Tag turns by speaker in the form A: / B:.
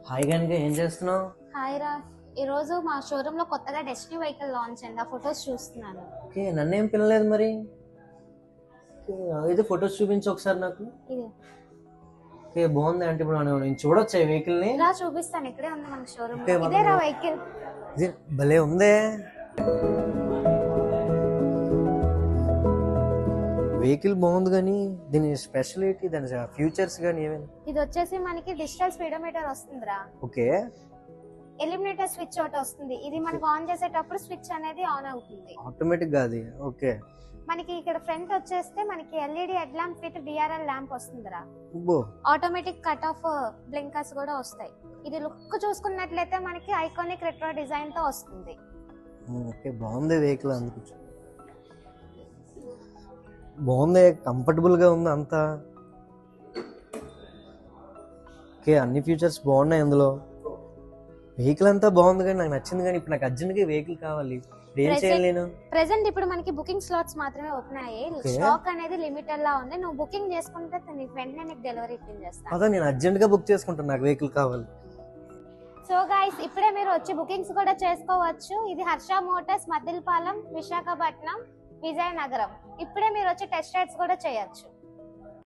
A: Hi గనుక ఏం చేస్తున్నావు?
B: హాయ్ రా, ఈరోజు మా షోరూమ్ లో కొత్తగా డెస్టినీ వెహికల్ లాంచ్ అయింది. ఆ ఫొటోస్ చూస్తున్నాను.
A: ఓకే, నన్నేం పిలలేదు మరి. అయితే ఫొటోస్ చూపించు ఒకసారి నాకు.
B: ఇది
A: ఓకే, బాగుంది. అంటే ఇప్పుడు నేను చూడొచ్చా ఈ వెహికల్ ని?
B: రా చూపిస్తాను, ఇక్కడే ఉంది మన షోరూమ్. ఇదే రా వెహికల్.
A: ఇది భలే ఉందే. వెహికల్ బాగుంది, కానీ దీని స్పెషాలిటీ, దాని ఫ్యూచర్స్ కానీ ఏమైనా?
B: ఇది వచ్చేసి మనకి డిజిటల్ స్పీడోమీటర్ వస్తుందిరా.
A: ఓకే,
B: ఎలిమినేటర్ స్విచ్ ఒకటి వస్తుంది. ఇది మనకు ఆన్ చేసేటప్పుడు స్విచ్ అనేది ఆన్ అవుతుంది
A: ఆటోమేటిక్ గా అది. ఓకే,
B: మనకి ఇక్కడ ఫ్రంట్ వచ్చేస్తే మనకి LED head lamp with DRL lamp వస్తుందిరా.
A: అబ్బో,
B: ఆటోమేటిక్ కట్ ఆఫ్ బ్లింకర్స్ కూడా వస్తాయి. ఇది లుక్ చూసుకున్నట్లయితే మనకి ఐకానిక్ రెట్రో డిజైన్ తో వస్తుంది.
A: ఓకే, బాగుంది వెహికల్. అందుకు బాగుంది, కంఫర్టబుల్ గా ఉంది అంతా. ఓకే, అన్ని ఫీచర్స్ బాగున్నాయి అందులో. వెహికల్ అంతా బాగుంది, కానీ నాకు నచ్చింది. కానీ ఇప్పుడు నాకు అర్జెంట్ గా వెహికల్ కావాలి. ఏం చేయాలి నేను?
B: ప్రెసెంట్ ఇప్పుడు మనకి బుకింగ్ స్లాట్స్ మాత్రమే ఓపెన్ అయ్యాయి. స్టాక్ అనేది లిమిటెడ్ లా ఉంది. నువ్వు బుకింగ్ చేసుకుంటే వెంటనే నీకు డెలివరీ ఇప్పించేస్తాను.
A: అదే, నేను అర్జెంట్ గా బుక్ చేసుకుంటాను, నాకు వెహికల్ కావాలి.
B: సో గైస్, ఇప్పుడే మీరు వచ్చి బుకింగ్స్ కూడా చేసుకోవచ్చు. ఇది హర్ష మోటార్స్, మద్దిలపాలెం, విశాఖపట్నం, విజయనగరం. ఇప్పుడే మీరు వచ్చి టెస్ట్ రైడ్స్ కూడా చేయొచ్చు.